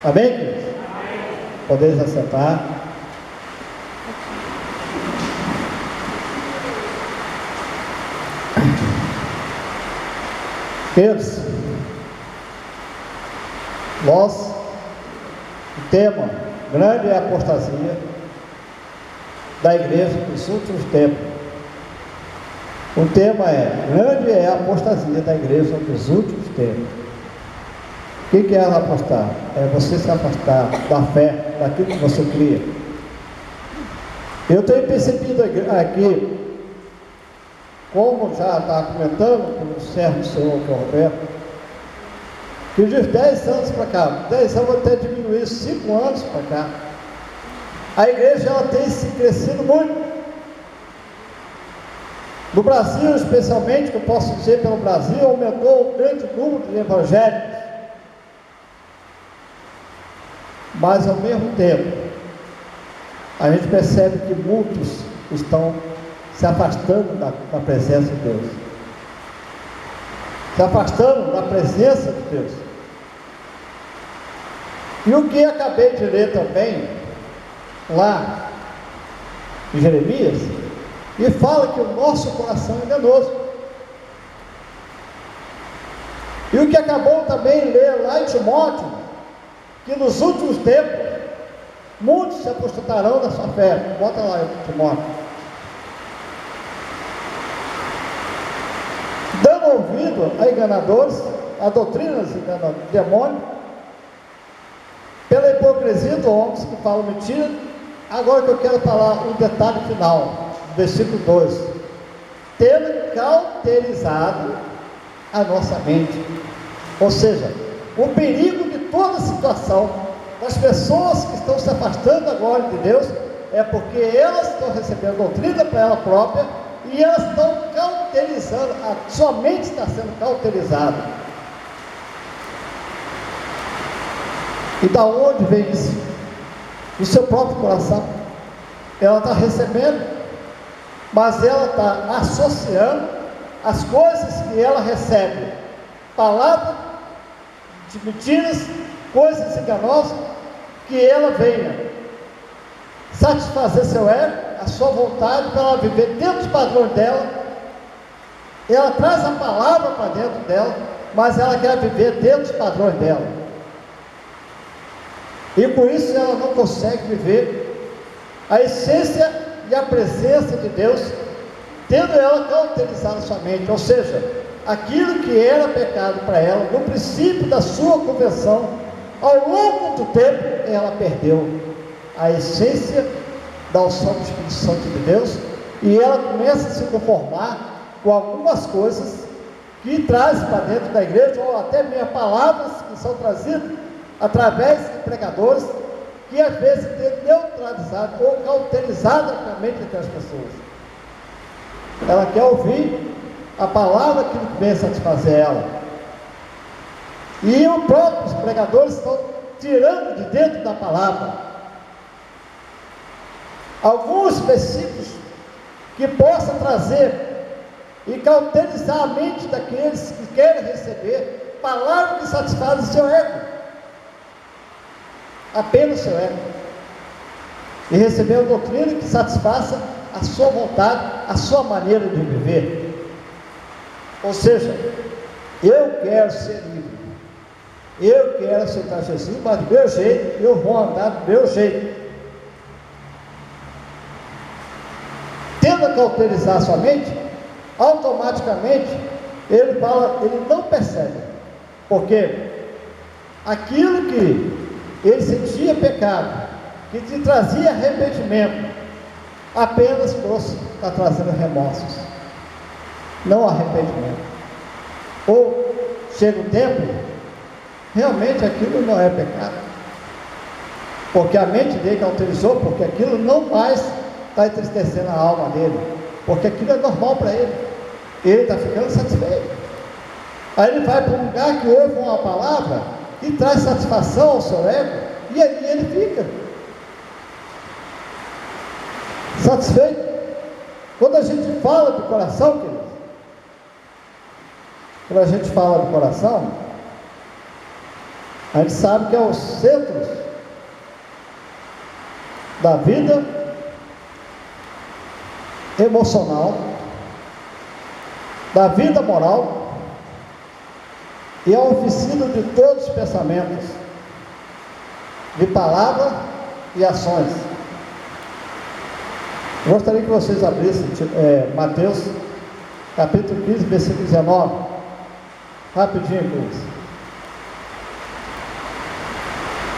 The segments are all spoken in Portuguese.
Amém, queridos? Podeis assentar. Queridos, o tema grande é a apostasia da igreja nos últimos tempos. O tema é grande é a apostasia da igreja nos últimos tempos. O que é ela apostar? É você se afastar da fé, daquilo que você cria. Eu tenho percebido aqui, como já estava comentando com o servo do Senhor, que é o Roberto, que de 10 anos para cá, 10 anos até diminuir 5 anos para cá, a igreja ela tem se crescido muito. No Brasil, especialmente, que eu posso dizer pelo Brasil, aumentou o grande número de evangélicos. Mas ao mesmo tempo, a gente percebe que muitos estão se afastando da presença de Deus, se afastando da presença de Deus. E o que acabei de ler também, lá em Jeremias, e fala que o nosso coração é enganoso. E o que acabou também de ler lá em Timóteo, que nos últimos tempos, muitos se apostatarão da sua fé. Bota lá, Timóteo. Dando ouvido a enganadores, a doutrinas de demônio, pela hipocrisia dos homens que falam mentira. Agora que eu quero falar um detalhe final, versículo 2: tendo cauterizado a nossa mente. Ou seja, o perigo de toda situação das pessoas que estão se afastando agora de Deus é porque elas estão recebendo doutrina para ela própria e elas estão cauterizando, a sua mente está sendo cauterizada. E da onde vem isso? Do seu próprio coração. Ela está recebendo, mas ela está associando as coisas que ela recebe, palavras de mentiras, coisas enganosas, que ela venha satisfazer seu ego, a sua vontade, para ela viver dentro dos padrões dela. Ela traz a palavra para dentro dela, mas ela quer viver dentro dos padrões dela, e por isso ela não consegue viver a essência e a presença de Deus, tendo ela cauterizado sua mente. Ou seja, aquilo que era pecado para ela, no princípio da sua conversão, ao longo do tempo, ela perdeu a essência da unção do Espírito Santo de Deus, e ela começa a se conformar com algumas coisas que traz para dentro da igreja, ou até mesmo palavras que são trazidas através de pregadores, que às vezes tem neutralizado ou cauterizado a mente daquelas pessoas. Ela quer ouvir a palavra que vem satisfazer ela, e os próprios pregadores estão tirando de dentro da palavra alguns versículos que possam trazer e cauterizar a mente daqueles que querem receber palavras que satisfazem o seu ego, apenas o seu ego, e receber uma doutrina que satisfaça a sua vontade, a sua maneira de viver. Ou seja, eu quero ser livre, eu quero aceitar Jesus, mas do meu jeito, eu vou andar do meu jeito. Tendo a cauterizar sua mente, automaticamente ele não percebe, porque aquilo que ele sentia pecado, que te trazia arrependimento, apenas está trazendo remorsos, não arrependimento. Ou chega um tempo, realmente aquilo não é pecado, porque a mente dele cauterizou, porque aquilo não mais está entristecendo a alma dele, porque aquilo é normal para ele está ficando satisfeito. Aí ele vai para um lugar que ouve uma palavra que traz satisfação ao seu ego, e aí ele fica satisfeito. Quando a gente fala do coração, queridos, quando a gente fala do coração, A gente sabe que é o centro da vida emocional, da vida moral, e é a oficina de todos os pensamentos, de palavra e ações. Eu gostaria que vocês abrissem Mateus capítulo 15, versículo 19. Rapidinho, Cris.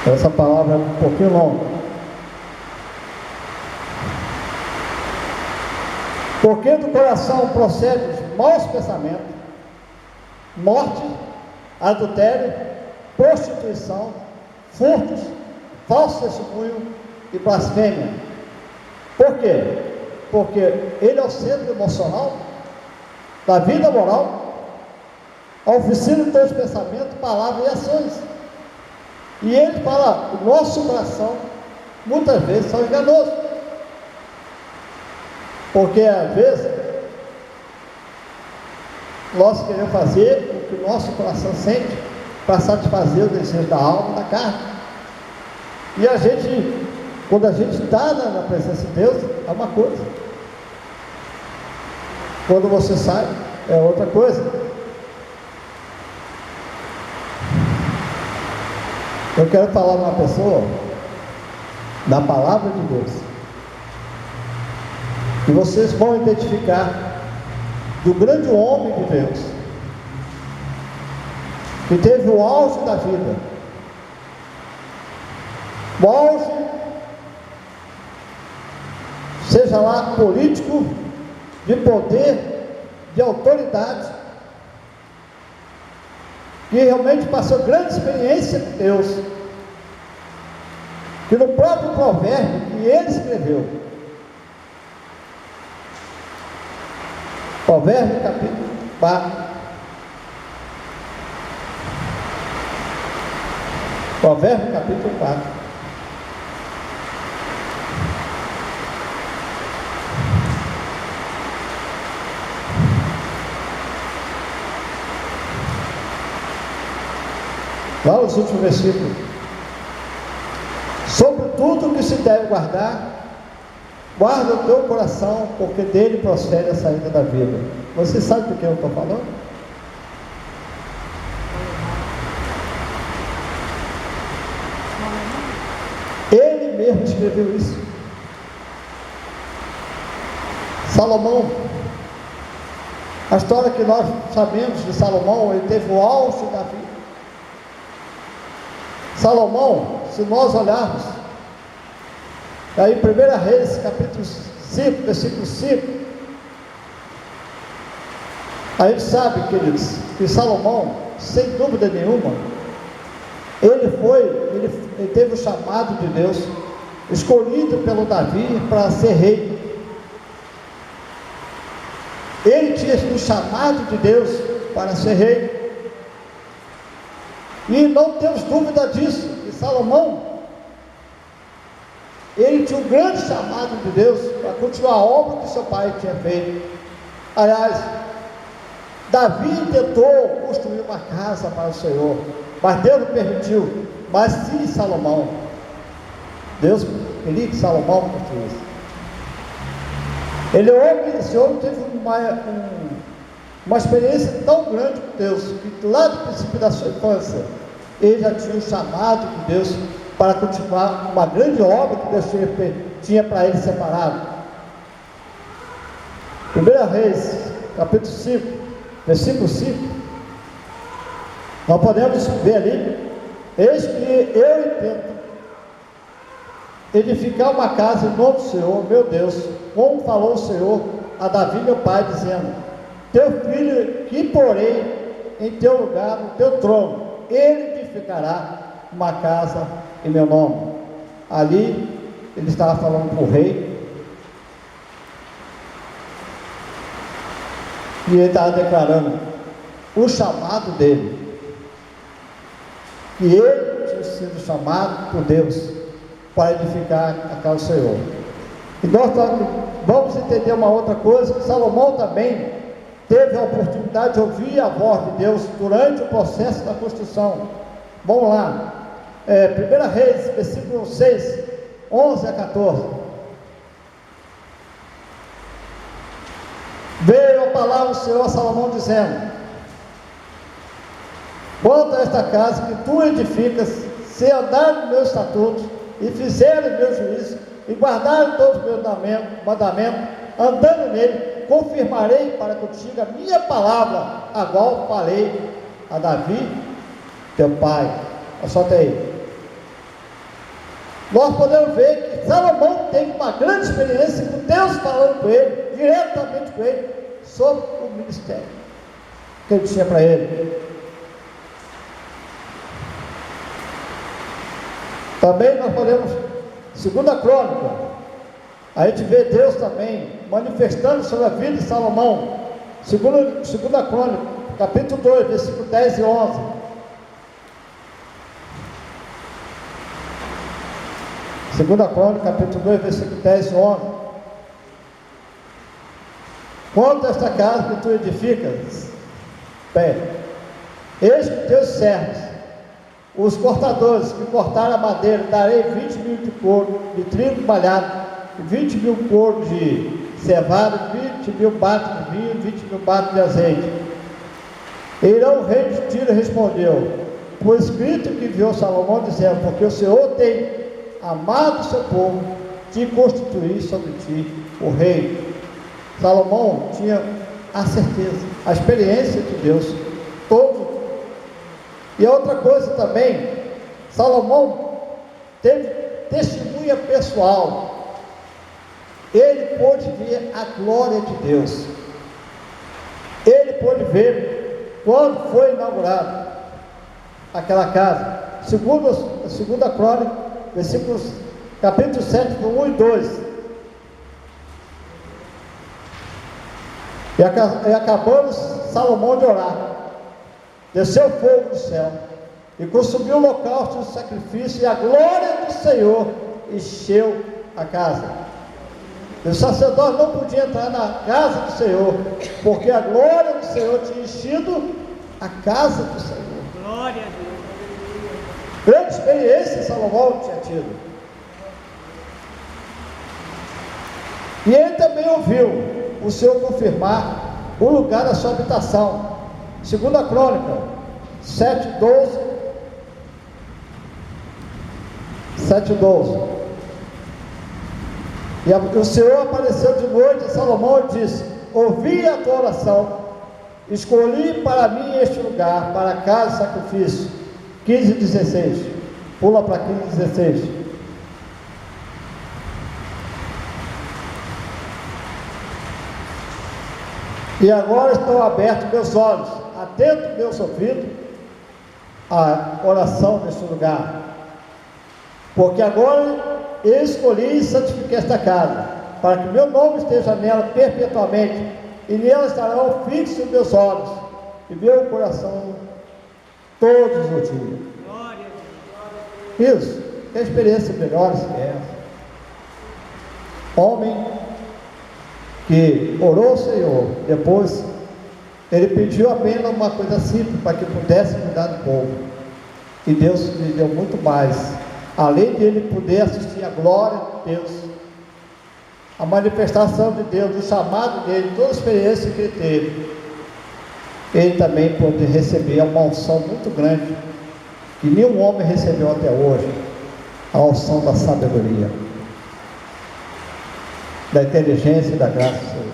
Essa palavra é um pouquinho longa. Porque do coração procedem os maus pensamentos, morte, adultério, prostituição, furtos, falso testemunho e blasfêmia. Por quê? Porque ele é o centro emocional da vida moral, a oficina de todos os pensamentos, palavras e ações. E ele fala, o nosso coração muitas vezes são enganosos, porque às vezes nós queremos fazer o que o nosso coração sente para satisfazer o desejo da alma e da carne. E a gente, quando a gente está na presença de Deus, é uma coisa, quando você sai, é outra coisa. Eu quero falar uma pessoa da palavra de Deus, e vocês vão identificar do grande homem de Deus, que teve o auge da vida, o auge, seja lá político, de poder, de autoridade, que realmente passou grande experiência com Deus, que no próprio provérbio que ele escreveu, Provérbio capítulo 4, Provérbio capítulo 4, lá nos últimos versículos: sobre tudo que se deve guardar, guarda o teu coração, porque dele procede a saída da vida. Você sabe do que eu estou falando? Ele mesmo escreveu isso. Salomão, a história que nós sabemos de Salomão, ele teve o auge da vida. Salomão, se nós olharmos aí 1 Reis capítulo 5, versículo 5, a gente sabe, queridos, que Salomão, sem dúvida nenhuma, ele teve o chamado de Deus, escolhido pelo Davi para ser rei. Ele tinha o chamado de Deus para ser rei, e não temos dúvida disso, que Salomão, ele tinha um grande chamado de Deus para continuar a obra que seu pai tinha feito. Aliás, Davi tentou construir uma casa para o Senhor, mas Deus não permitiu. Mas sim, Salomão, Deus queria que Salomão construísse. Esse homem teve uma experiência tão grande com Deus, que lá do princípio da sua infância, ele já tinha um chamado de Deus para continuar uma grande obra que Deus tinha para ele separado. 1 Reis, capítulo 5, versículo 5, nós podemos ver ali: eis que eu intento edificar uma casa em nome do Senhor, meu Deus, como falou o Senhor a Davi meu pai, dizendo: teu filho que porei em teu lugar, no teu trono, ele edificará uma casa em meu nome. Ali ele estava falando para o rei, e ele estava declarando o chamado dele, que ele tinha sido chamado por Deus para edificar a casa do Senhor. E nós vamos entender uma outra coisa, que Salomão também teve a oportunidade de ouvir a voz de Deus durante o processo da construção, Vamos lá. 1 Reis, versículo 6, 11 a 14. Veio a palavra do Senhor a Salomão dizendo: quanto a esta casa que tu edificas, se andar nos meus estatutos, e fizeres meus juízos, e guardares todos os meus mandamentos, andando nele, confirmarei para contigo a minha palavra, a qual falei a Davi, teu pai. Só até aí. Nós podemos ver que Salomão teve uma grande experiência com Deus falando com ele, diretamente com ele, sobre o ministério que ele tinha para ele. Também nós podemos, 2 Crônica, a gente vê Deus também manifestando sobre a vida de Salomão. 2 Crônica, capítulo 2, versículo 10 e 11. Segunda Crônica, capítulo 2, versículo 10 e 11. Quanto a esta casa que tu edificas, eis que teus servos, os cortadores que cortaram a madeira, darei 20 mil de couro, de trigo malhado, 20 mil couro de cevada, 20 mil batos de vinho, 20 mil batos de azeite. Irão, o rei de Tiro respondeu: por escrito que enviou Salomão, dizendo: porque o Senhor tem amado o seu povo, te constituir sobre ti o rei. Salomão tinha a certeza, a experiência de Deus todo. E a outra coisa também, Salomão teve testemunha pessoal. Ele pôde ver a glória de Deus. Ele pôde ver quando foi inaugurado aquela casa. Segunda Crônica, versículos, capítulo 7, 1 e 2. E acabando Salomão de orar, desceu fogo do céu e consumiu o holocausto e o sacrifício, e a glória do Senhor encheu a casa. E o sacerdote não podia entrar na casa do Senhor, porque a glória do Senhor tinha enchido a casa do Senhor. Glória a Deus. Grande experiência Salomão tinha tido. E ele também ouviu o Senhor confirmar o lugar da sua habitação. 2 Crônica 7:12. E o Senhor apareceu de noite a Salomão e disse: ouvi a tua oração, escolhi para mim este lugar, para a casa de sacrifício. 15:16. Pula para 15:16. E agora estão abertos meus olhos, atento meus ouvidos à oração neste lugar, porque agora eu escolhi e santifiquei esta casa, para que meu nome esteja nela perpetuamente, e nela estarão fixos meus olhos e meu coração todos os dias. Isso, que experiência melhor que essa. Homem que orou ao Senhor, depois ele pediu apenas uma coisa simples, para que pudesse cuidar do povo, e Deus lhe deu muito mais, além de ele poder assistir a glória de Deus, a manifestação de Deus, o chamado dele, toda a experiência que ele teve, ele também pôde receber uma unção muito grande, que nenhum homem recebeu até hoje, a unção da sabedoria, da inteligência e da graça do Senhor.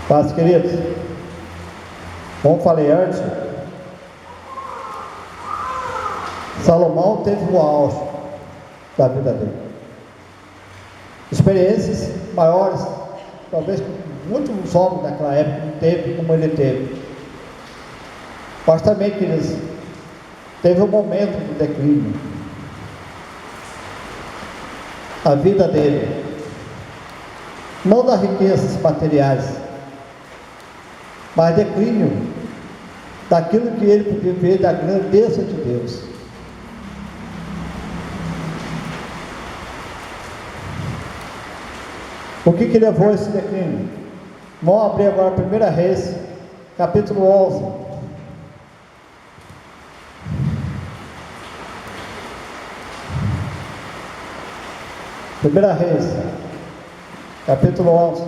Paz, queridos, como falei antes, Salomão teve o auge da vida dele, experiências maiores, talvez muitos homens naquela época não teve como ele teve, mas também, queridos, teve um momento de declínio. A vida dele, não das riquezas materiais, mas declínio daquilo que ele podia ver da grandeza de Deus. O que levou a esse declínio? Vamos abrir agora 1 Reis, capítulo 11. Primeira Reis, capítulo 11,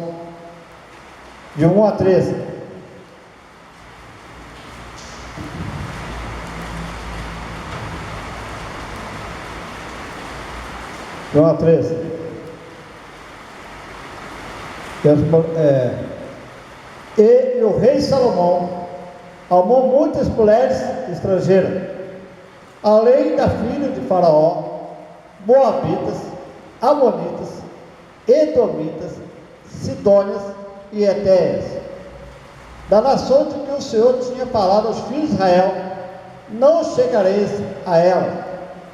de 1 a 13. De 1 a 13. E o rei Salomão amou muitas mulheres estrangeiras, além da filha de Faraó, moabitas, amonitas, edomitas, sidônias e etéias, da nação de que o Senhor tinha falado aos filhos de Israel: não chegareis a elas,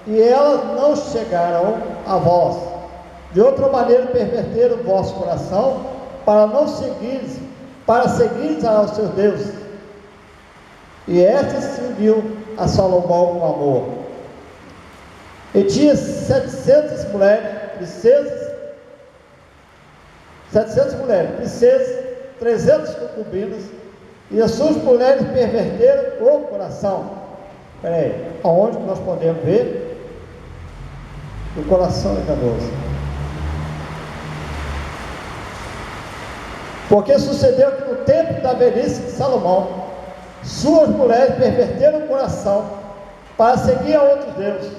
e elas não chegarão a vós. De outra maneira perverteram o vosso coração para seguires aos seus deuses. E esta se uniu a Salomão com amor. E tinha 700 mulheres, princesas, 300 concubinas, e as suas mulheres perverteram o coração. Espera aí, aonde que nós podemos ver? O coração enganoso. Porque sucedeu que no tempo da velhice de Salomão, suas mulheres perverteram o coração para seguir a outros deuses,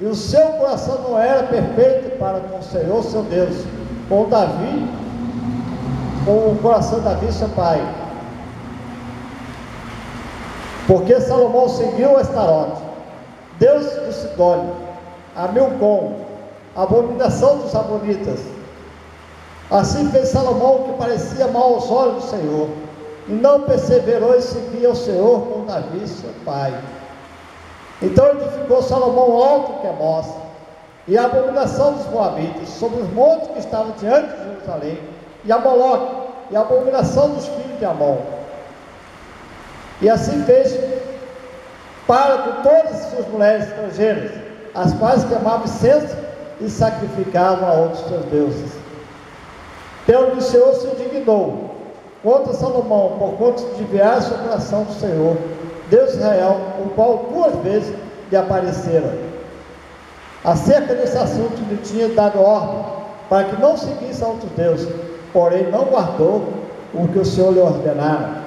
e o seu coração não era perfeito para com o Senhor seu Deus, com o coração de Davi seu pai. Porque Salomão seguiu Astarote, deus do Sidônio, a Milcom, a abominação dos amonitas. Assim fez Salomão o que parecia mal aos olhos do Senhor, e não perseverou em seguir ao Senhor com Davi seu pai. Então edificou Salomão o alto Queremos, e a abominação dos moabitas, sobre os montes que estavam diante de Jerusalém, e a Moloque, e a abominação dos filhos de Amon. E assim fez para com todas as suas mulheres estrangeiras, as quais queimavam incenso e sacrificavam a outros seus deuses. Pelo que o Senhor se indignou contra Salomão, por conta de desviar seu coração do Senhor, Deus de Israel, o qual 2 vezes lhe aparecera. Acerca desse assunto lhe tinha dado ordem, para que não seguisse a outros deuses, porém não guardou o que o Senhor lhe ordenara.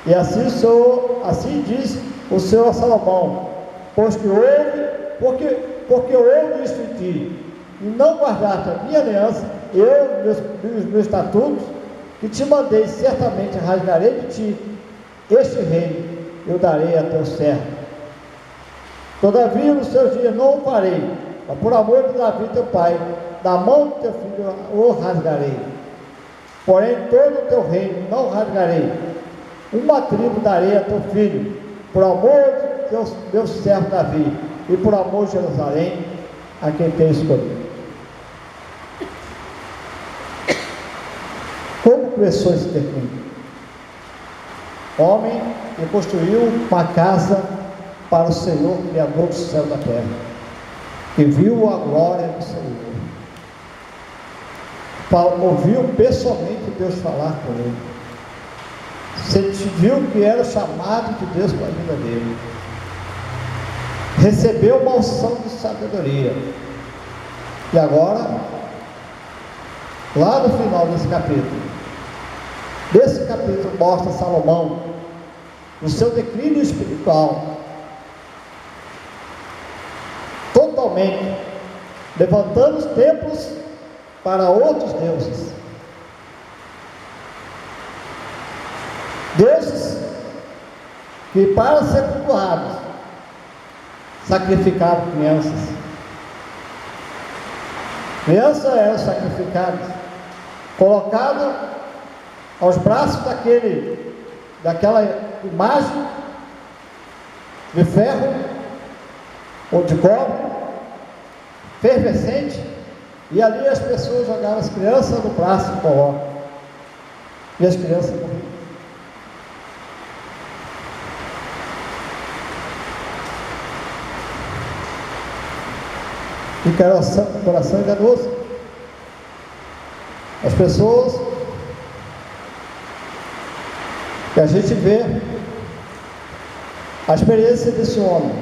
E assim diz o Senhor a Salomão: porque houve isto em ti, e não guardaste a minha aliança, eu e os meus estatutos, que te mandei, certamente rasgarei de ti este reino, eu darei a teu servo. Todavia nos seus dias não o farei, mas por amor de Davi teu pai, da mão de teu filho o rasgarei. Porém todo o teu reino não rasgarei, uma tribo darei a teu filho, por amor de meu servo Davi, e por amor de Jerusalém, a quem tenho escolhido. Como começou esse declínio? Homem que construiu uma casa para o Senhor, Criador do céu e da terra, e viu a glória do Senhor, ouviu pessoalmente Deus falar com ele, viu que era o chamado de Deus para a vida dele, recebeu uma unção de sabedoria, e agora, lá no final desse capítulo mostra Salomão no seu declínio espiritual, totalmente levantando os templos para outros deuses, que para ser cultuados sacrificavam crianças eram sacrificadas, colocadas aos braços daquela imagem de ferro ou de cobre fervescente, e ali as pessoas jogavam as crianças no braço do coloca, e as crianças morriam. E coração enganoso. E a gente vê a experiência desse homem.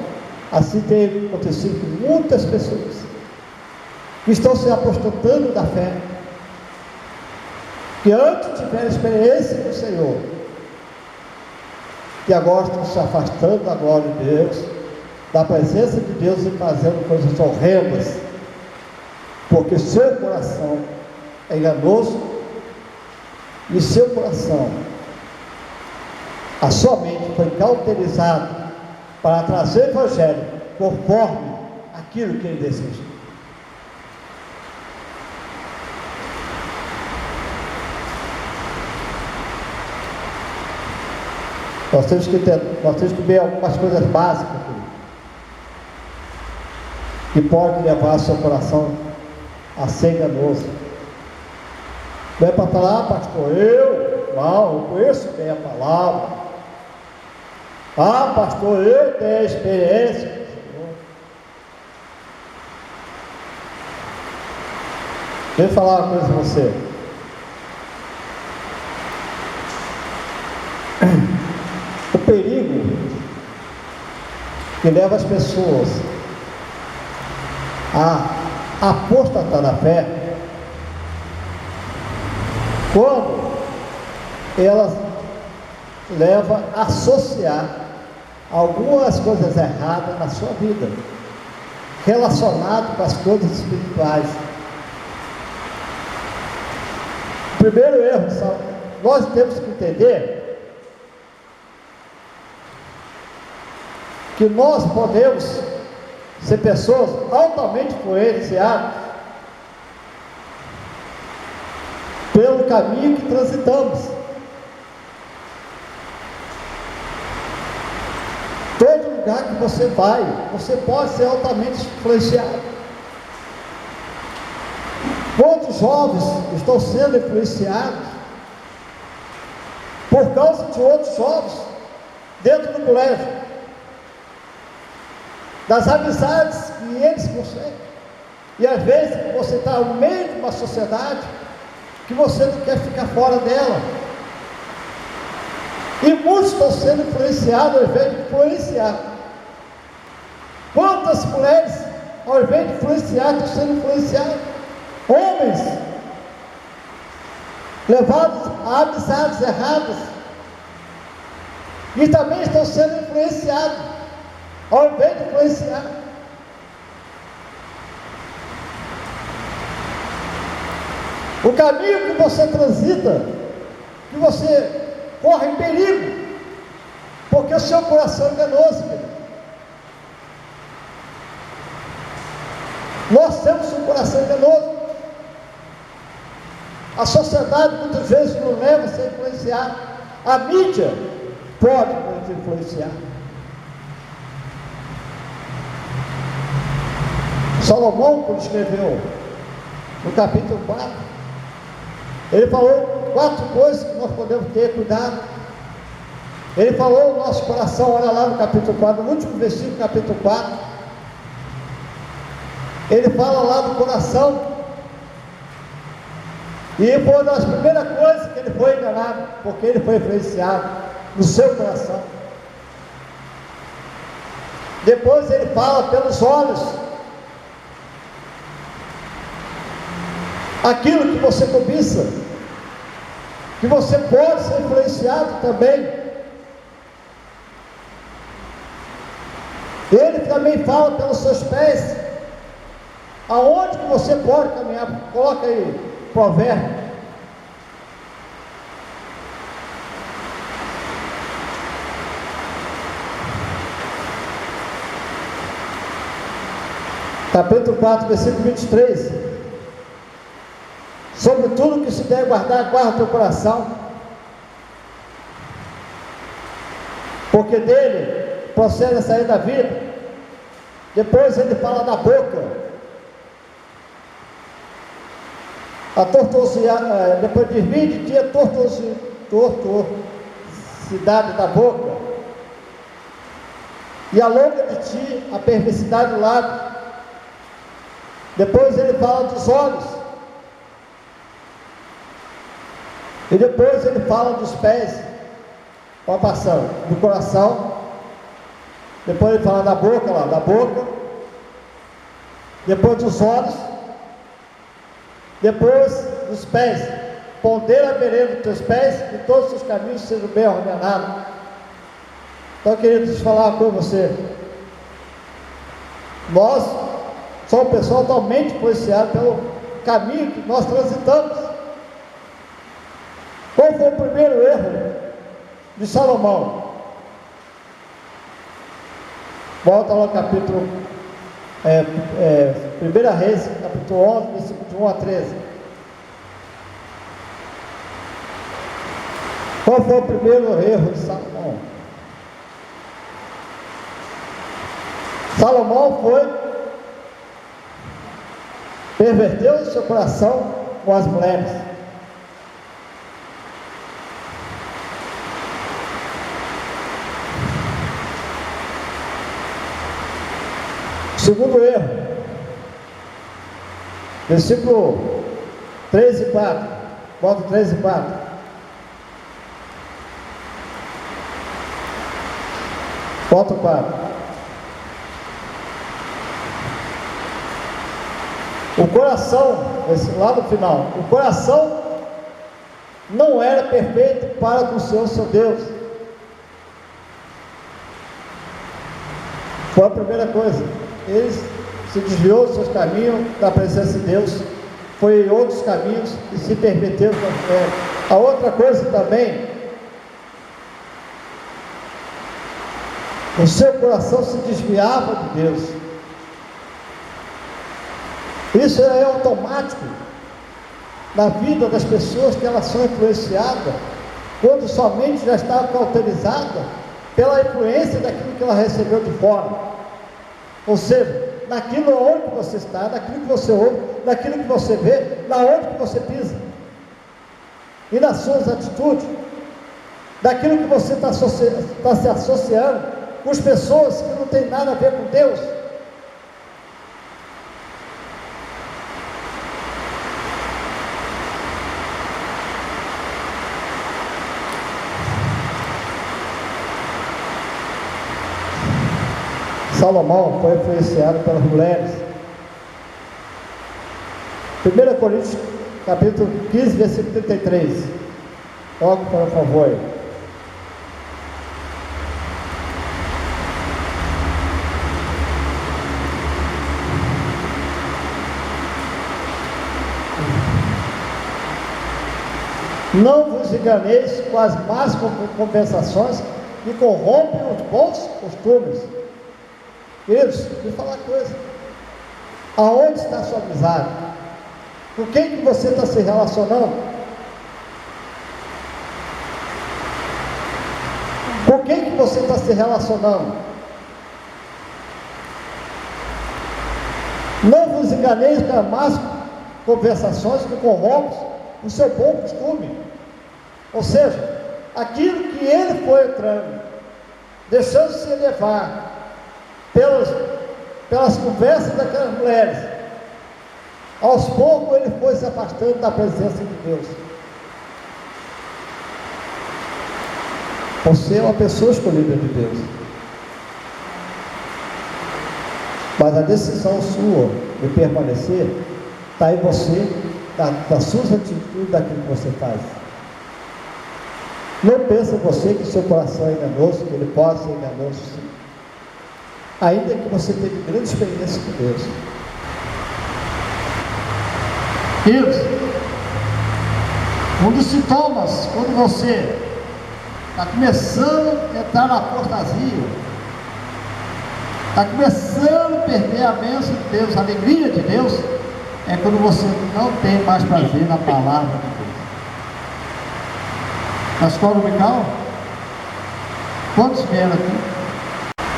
Assim tem acontecido com muitas pessoas que estão se apostando da fé, que antes tiveram experiência do Senhor, que agora estão se afastando da glória de Deus, da presença de Deus, e fazendo coisas horrendas, porque seu coração é enganoso, e seu coração, a sua mente foi cauterizada para trazer o Evangelho conforme aquilo que ele deseja. Nós temos que ver algumas coisas básicas que podem levar seu coração a ser enganoso. Não é para falar, pastor, eu conheço bem a palavra. Pastor, eu tenho experiência com o Senhor. Deixa eu falar uma coisa para você. O perigo que leva as pessoas a apostatar da fé, quando elas levam a associar algumas coisas erradas na sua vida, relacionado com as coisas espirituais. O primeiro erro, nós temos que entender que nós podemos ser pessoas altamente influenciadas pelo caminho que transitamos. Todo lugar que você vai, você pode ser altamente influenciado. Quantos jovens estão sendo influenciados por causa de outros jovens dentro do colégio, das amizades que eles conseguem? E às vezes você está no meio de uma sociedade que você não quer ficar fora dela, e muitos estão sendo influenciados ao invés de influenciar. Quantas mulheres, ao invés de influenciar, estão sendo influenciadas? Homens levados a amizades erradas e também estão sendo influenciados ao invés de influenciar. O caminho que você transita, que você corre em perigo, porque o seu coração é enganoso, querido. Nós temos um coração enganoso. A sociedade muitas vezes nos leva a ser influenciado. A mídia pode nos influenciar. Salomão, quando escreveu no capítulo 4, ele falou 4 coisas que nós podemos ter cuidado. Ele falou o nosso coração, olha lá no capítulo 4, no último versículo do capítulo 4, ele fala lá do coração, e foi uma das primeiras coisas que ele foi enganado, porque ele foi influenciado no seu coração. Depois ele fala pelos olhos, aquilo que você cobiça, que você pode ser influenciado também. Ele também fala pelos seus pés, aonde que você pode caminhar. Coloca aí, provérbio. Capítulo 4, versículo 23. Sobre tudo que se deve guardar, guarda o teu coração, porque dele procede a sair da vida. Depois ele fala da boca, a tortuosidade, depois de 20 dias, tortuosidade da boca, e alonga de ti a perversidade do lábio. Depois ele fala dos olhos, e depois ele fala dos pés. Vai passando do coração, depois ele fala da boca, lá, da boca, depois dos olhos, depois dos pés. Pondera a vereda dos teus pés e todos os teus caminhos sejam bem ordenados. Então eu queria te falar com você. Nós somos pessoas totalmente influenciadas pelo caminho que nós transitamos. Qual foi o primeiro erro de Salomão? Volta lá no capítulo 1 Reis, capítulo 11, versículo de 1 a 13. Qual foi o primeiro erro de Salomão? Salomão perverteu o seu coração com as mulheres. Segundo erro, versículo 3 e 4, volta 3 e 4. Volta 4. O coração, lá no final, o coração não era perfeito para com o Senhor seu Deus. Foi a primeira coisa. Ele se desviou dos seus caminhos, da presença de Deus, foi em outros caminhos e se perverteu com a mulher. A outra coisa também, o seu coração se desviava de Deus. Isso é automático na vida das pessoas, que elas são influenciadas quando somente já está cauterizada pela influência daquilo que ela recebeu de fora. Ou seja, naquilo onde você está, naquilo que você ouve, naquilo que você vê, na onde que você pisa, e nas suas atitudes, daquilo que você está se associando com as pessoas que não tem nada a ver com Deus. Salomão foi influenciado pelas mulheres. 1 Coríntios, capítulo 15, versículo 33. Toque, por favor. Não vos enganeis com as más compensações que corrompem os bons costumes. Queridos, deixa eu falar uma coisa. Aonde está a sua amizade? Com quem que você está se relacionando? Com quem que você está se relacionando? Não vos enganeis com as más conversações que corrompem o seu bom costume. Ou seja, aquilo que ele foi entrando, deixando-se levar pelas conversas daquelas mulheres, aos poucos ele foi se afastando da presença de Deus. Você é uma pessoa escolhida de Deus, mas a decisão sua de permanecer está em você, das suas atitudes, daquilo que você faz. Não pensa você que seu coração é enganoso, que ele pode ser enganoso, sim, ainda que você tenha grande experiência com Deus. Isso. Um dos sintomas, quando você está começando a entrar na apostasia, está começando a perder a bênção de Deus, a alegria de Deus, é quando você não tem mais prazer na palavra de Deus. Na escola dominical, quantos vieram aqui?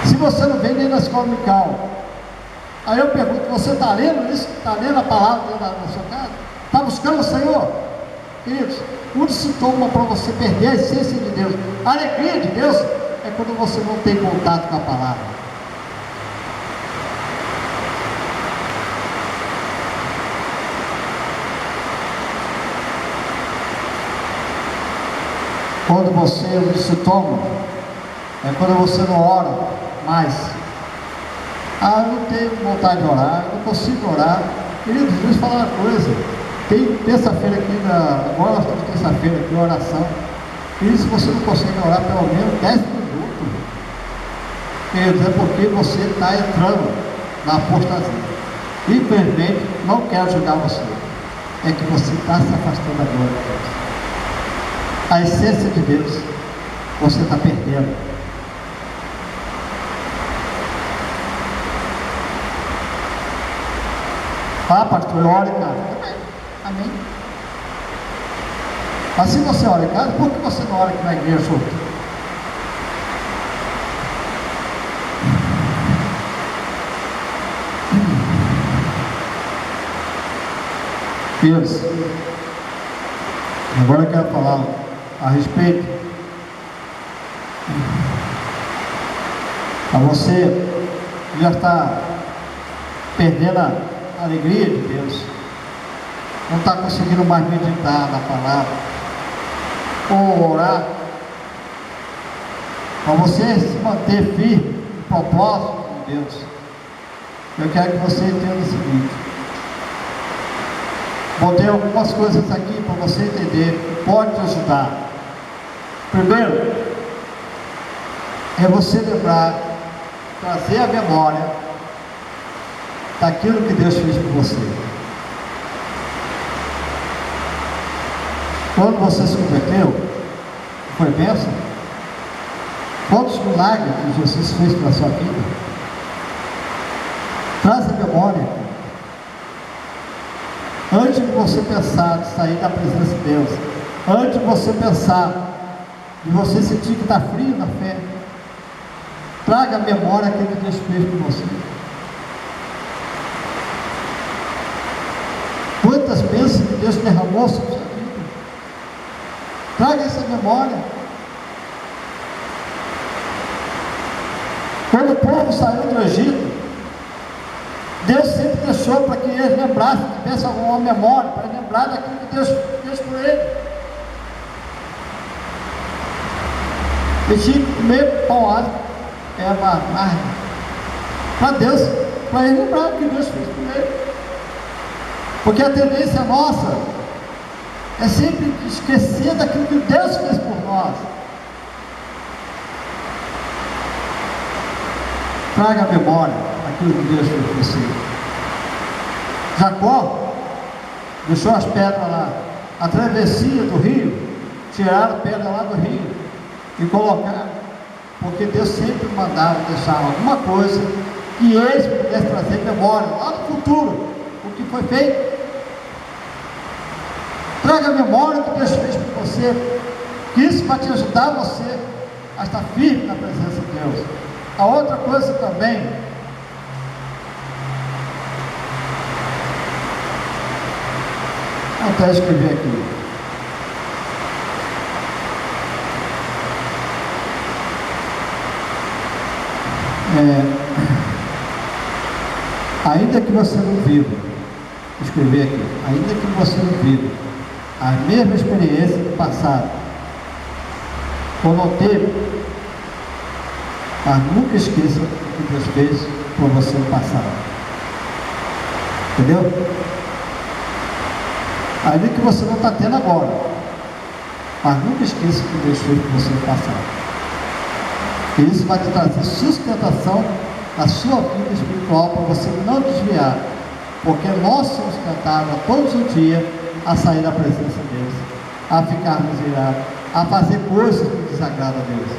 Se você não vem nem na escola dominical, aí eu pergunto, você está lendo isso? Está lendo a palavra na sua casa? Está buscando o Senhor? Queridos, um sintoma para você perder a essência de Deus, a alegria de Deus, é quando você não tem contato com a palavra. Quando você, o sintoma, é quando você não ora mais. Ah, eu não tenho vontade de orar, eu não consigo orar. Queridos, deixa eu falar uma coisa. Tem terça-feira aqui, agora nós temos terça-feira aqui, oração. E se você não consegue orar pelo menos 10 minutos, queridos, é porque você está entrando na apostasia. Infelizmente, não quero julgar você. É que você está se afastando da glória de Deus. A essência de Deus, você está perdendo. Ah, pastor, eu oro em casa. Amém. Mas se você ora em casa, por que você não ora aqui na igreja junto? Filhos, agora eu quero falar a respeito a você que já está perdendo a alegria de Deus, não está conseguindo mais meditar na palavra ou orar, para você se manter firme no propósito de Deus. Eu quero que você entenda o seguinte: botei algumas coisas aqui para você entender, pode te ajudar. Primeiro, é você lembrar, trazer a memória daquilo que Deus fez por você. Quando você se converteu, foi bênção? Quantos milagres que Jesus fez pela sua vida? Traz a memória. Antes de você pensar de sair da presença de Deus, antes de você pensar de você sentir que está frio na fé, traga a memória aquilo que Deus fez por você. Quantas bênçãos que Deus derramou sobre a sua vida? Traga essa memória. Quando o povo saiu do Egito, Deus sempre deixou para que eles lembrassem, tivesse alguma memória, para lembrar daquilo que Deus fez por ele. Eles tinham que comer pão ácido, erva amarga, para Deus, para ele lembrar o que Deus fez por ele. Porque a tendência nossa é sempre esquecer daquilo que Deus fez por nós. Traga a memória aquilo que Deus fez por você. Jacó deixou as pedras lá, a travessia do rio, tiraram a pedra lá do rio e colocaram, porque Deus sempre mandava deixar alguma coisa que eles pudessem trazer memória lá no futuro, o que foi feito. Traga a memória que Deus fez por você, que isso vai te ajudar você a estar firme na presença de Deus. A outra coisa também, até escrever aqui, ainda que você não viva, escrever aqui, ainda que você não viva a mesma experiência do passado, ou não teve, mas nunca esqueça o que Deus fez por você no passado. Entendeu? Ainda que você não está tendo agora, mas nunca esqueça o que Deus fez por você no passado. E isso vai te trazer sustentação na sua vida espiritual, para você não desviar, porque nós somos tentados todos os dias a sair da presença de Deus, a ficarmos irados, a fazer coisas que desagradam a Deus.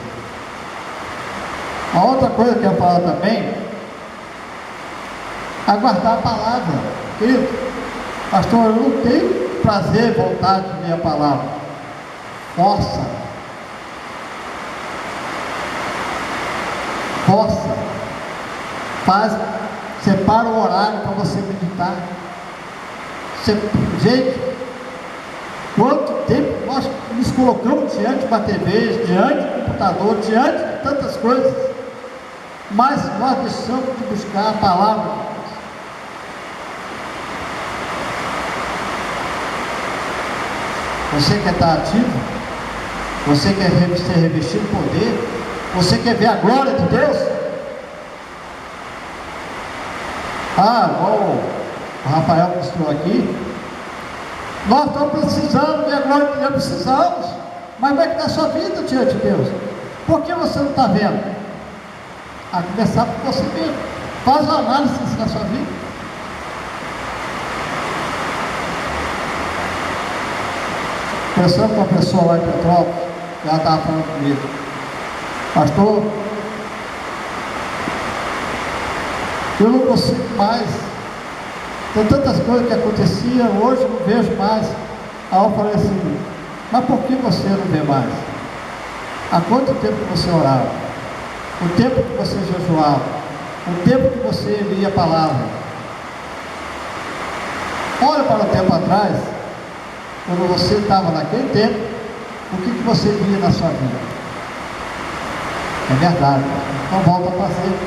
A outra coisa que eu falo também, aguardar a palavra. Querido, pastor, eu não tenho prazer, vontade de ler a palavra. Força. Faz, separa o horário para você meditar. Gente, quanto tempo nós nos colocamos diante de uma TV, diante do computador, diante de tantas coisas, mas nós deixamos de buscar a palavra de Deus. Você quer estar ativo? Você quer ser revestido de poder? Você quer ver a glória de Deus? Igual o Rafael mostrou aqui, nós estamos precisando ver a glória de Deus, precisamos, mas como é que está a sua vida diante de Deus? Por que você não está vendo? A começar por você mesmo. Faz uma análise na sua vida. Pensando com uma pessoa lá em Petrópolis, ela estava falando comigo, pastor, eu não consigo mais, tem tantas coisas que aconteciam, hoje não vejo mais. Aí eu falei assim, mas por que você não vê mais? Há quanto tempo que você orava? O tempo que você jejuava? O tempo que você lia a palavra? Olha para o tempo atrás, quando você estava naquele tempo, o que você via na sua vida? É verdade, então volta a fazer,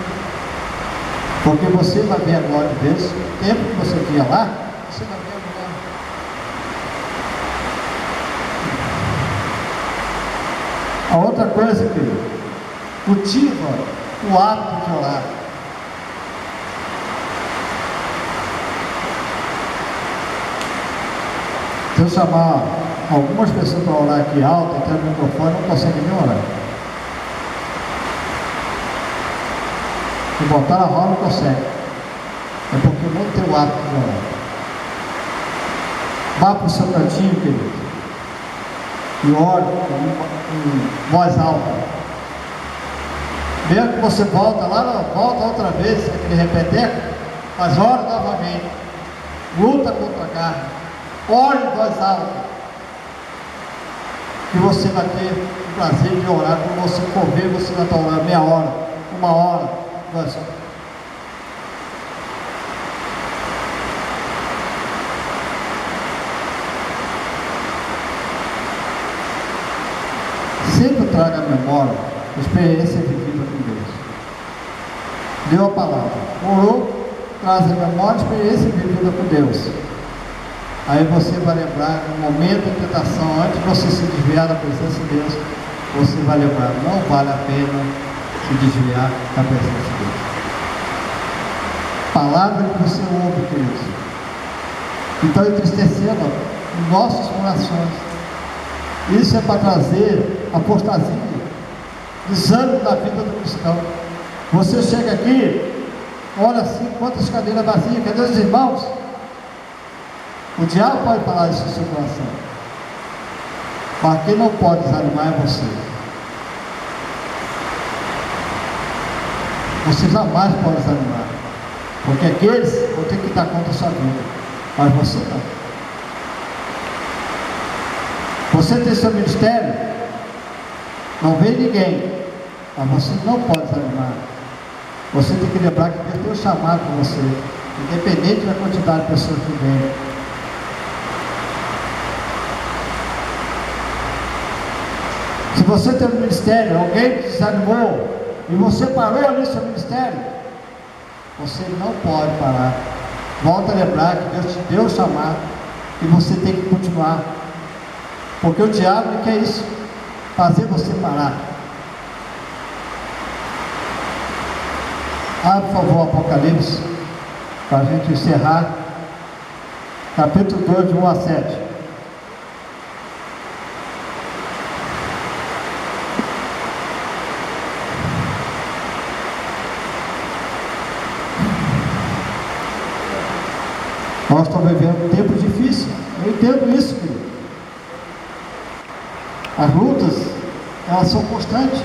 porque você vai ver a glória de Deus. O tempo que você via lá, você vai ver a glória. A outra coisa, querido, cultiva o hábito de orar. Se eu chamar algumas pessoas para orar aqui alto, entrar no microfone, não consegue nem orar. Se botar na roda, não consegue. É porque não tem o hábito de orar. Vá para o seu cantinho, querido, e ore em voz alta. Mesmo que você volta lá, volta outra vez, aquele repeteco, mas ore novamente. Luta contra a carne. Ore em voz alta. E você vai ter o prazer de orar. Quando você for ver, você vai estar orando meia hora, 1 hora, 2 horas. Sempre traga à memória a experiência vivida com Deus. Leu a palavra, orou, traz à memória a experiência vivida com Deus. Aí você vai lembrar, no momento de tentação, antes de você se desviar da presença de Deus, você vai lembrar, não vale a pena se desviar da presença de Deus. Palavra que você ouve, queridos. Então, entristecendo em nossos corações. Isso é para trazer apostasia, desânimo na vida do cristão. Você chega aqui, olha assim, quantas cadeiras vazias, cadê os irmãos? O diabo pode falar isso no seu coração, mas quem não pode desanimar é você. Você jamais pode desanimar, porque aqueles vão ter que dar conta da sua vida, mas você não. Você tem seu ministério, não vê ninguém, mas você não pode desanimar. Você tem que lembrar que Deus tem um chamado para você, independente da quantidade de pessoas que vêm. Se você tem um ministério, alguém te desanimou e você parou ali no seu ministério, você não pode parar. Volta a lembrar que Deus te deu o chamado e você tem que continuar, porque o diabo quer isso, fazer você parar. Abre, por favor, Apocalipse, para a gente encerrar, capítulo 2, de 1 a 7. Nós estamos vivendo um tempo difícil, eu entendo isso, querido. As lutas, elas são constantes.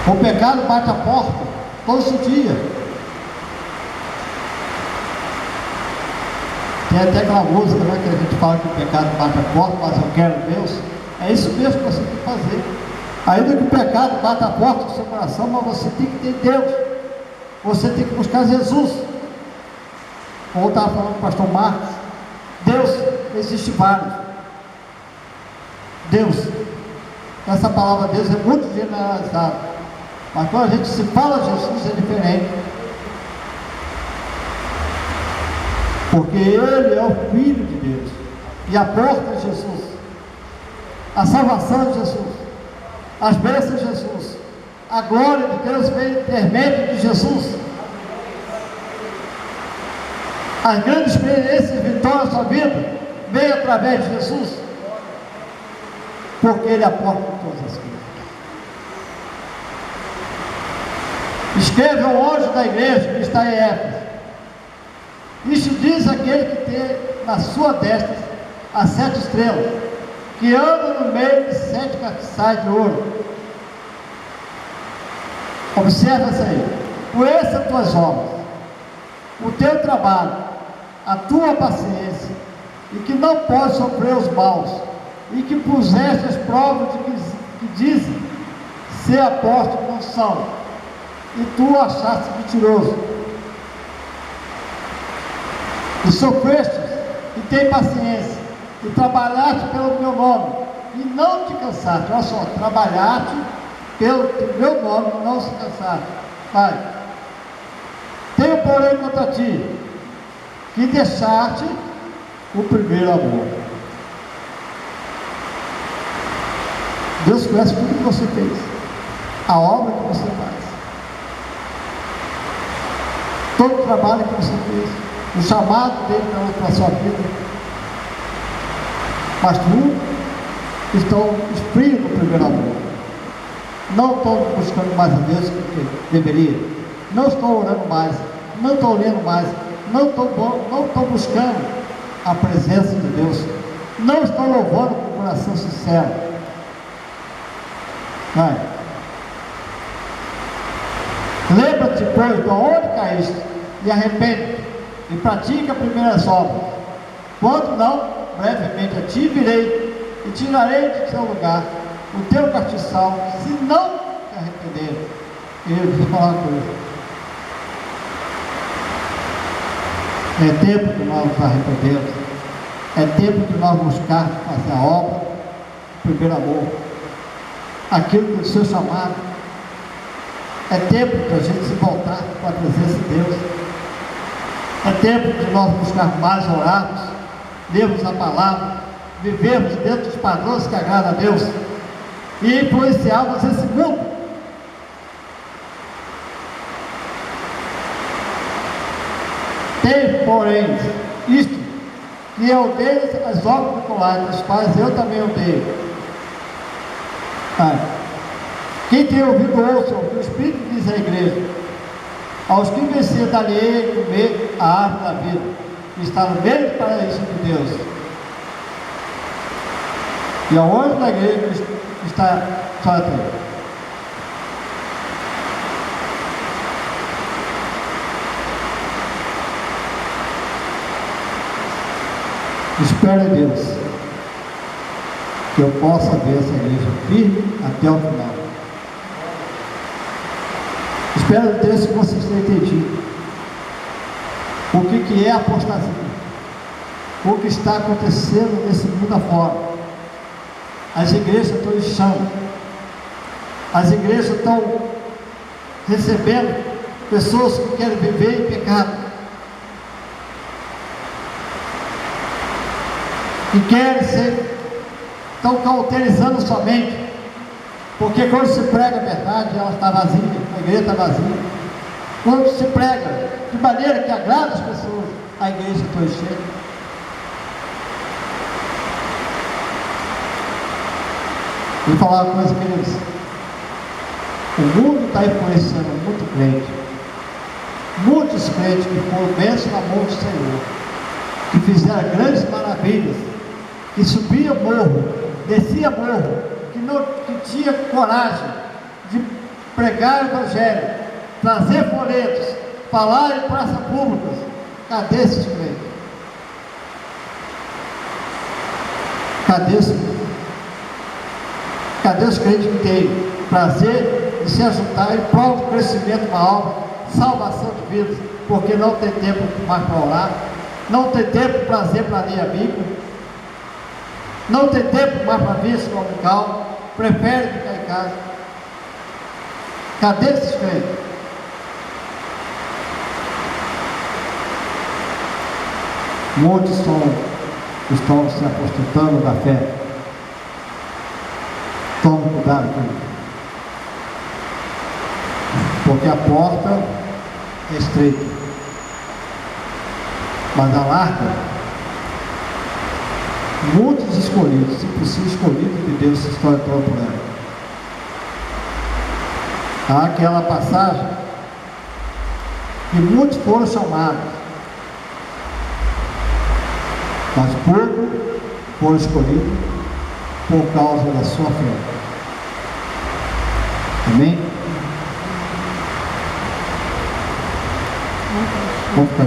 O pecado bate a porta, todos os dias. Tem até aquela música, né, que a gente fala que o pecado bate a porta, mas eu quero Deus. É isso mesmo que você tem que fazer. Ainda que o pecado bata a porta do seu coração, mas você tem que ter Deus. Você tem que buscar Jesus. Como eu estava falando com o pastor Marcos, Deus, existe vários. Deus, essa palavra Deus é muito generalizada, mas quando a gente se fala de Jesus é diferente, porque Ele é o Filho de Deus, e a porta é Jesus. a salvação de Jesus, as bênçãos de Jesus, a glória de Deus vem por intermédio de Jesus. As grandes experiências e vitórias da sua vida vêm através de Jesus, porque Ele é a porta de todas as coisas. Escreve ao anjo da igreja que está em Éfeso: isto diz aquele que tem na sua destra as 7 estrelas, que anda no meio de 7 castiçais de ouro. Observa isso aí. Conheça as tuas obras, o teu trabalho, a tua paciência, e que não pode sofrer os maus, e que puseste as provas de que dizem ser apóstolos não são, e tu achaste mentiroso. E sofreste, e tem paciência, e trabalhaste pelo meu nome, e não te cansaste. Olha só, trabalhaste pelo meu nome, e não se cansaste. Vai. Tenho, porém, contra ti, que deixaste o primeiro amor. Deus conhece tudo que você fez, a obra que você faz, todo o trabalho que você fez, o chamado dele para a sua vida. Mas tu estão frios no primeiro amor, não estão buscando mais a Deus que deveria, não estão orando mais, não estão lendo mais, não estão buscando a presença de Deus, não estão louvando com o coração sincero. Vai. Lembra-te, pois, de onde caíste, e arrepende-te, e pratica as primeiras obras. Quando não, brevemente a ti virei, e tirarei de teu lugar o teu castiçal, se não te arrepender. Eu vou falar uma coisa. É tempo de nós nos arrependermos, é tempo de nós buscarmos fazer a obra do primeiro amor, aquilo que é o seu chamado. É tempo de a gente se voltar para a presença de Deus, é tempo de nós buscar mais, orarmos, lermos a palavra, vivermos dentro dos padrões que agradam a Deus e influenciarmos esse mundo. Tem, porém, isto, que eu odeio as obras do colar, das quais eu também odeio. Quem tem ouvido, ouça o que o Espírito diz à igreja. Aos que vencer, dar-lhe comer a árvore da vida, que está no meio do paraíso de Deus. E ao anjo da igreja que está só na terra. Espero em Deus que eu possa ver essa igreja firme até o final. Espero em Deus que vocês tenham entendido o que é apostasia, o que está acontecendo nesse mundo afora. As igrejas estão em chão, as igrejas estão recebendo pessoas que querem viver em pecado, que querem ser, estão cauterizando sua mente, porque quando se prega a verdade, ela está vazia, a igreja está vazia. Quando se prega de maneira que agrada as pessoas, a igreja está cheia. Vou falar uma coisa, queridos. O mundo está influenciando muito crente, muitos crentes que foram bênçãos na mão do Senhor, que fizeram grandes maravilhas, que subia morro, descia morro, que tinha coragem de pregar o evangelho, trazer folhetos, falar em praças públicas. Cadê esses crentes? Cadê esses crentes? Cadê os crentes que têm prazer de se ajuntar em prol do crescimento de uma obra, salvação de vidas, porque não tem tempo mais para orar, não tem tempo e prazer para ler a Bíblia, não tem tempo mais para vir esse local, prefere ficar em casa. Cadê esses crentes? Muitos estão se apostentando da fé. claro, porque a porta é estreita, mas a larga, muitos escolhidos, se possível escolhido de Deus, se escolhe por ela. Há aquela passagem que muitos foram chamados, mas poucos foram escolhidos por causa da sua fé. Amém? Vamos ficar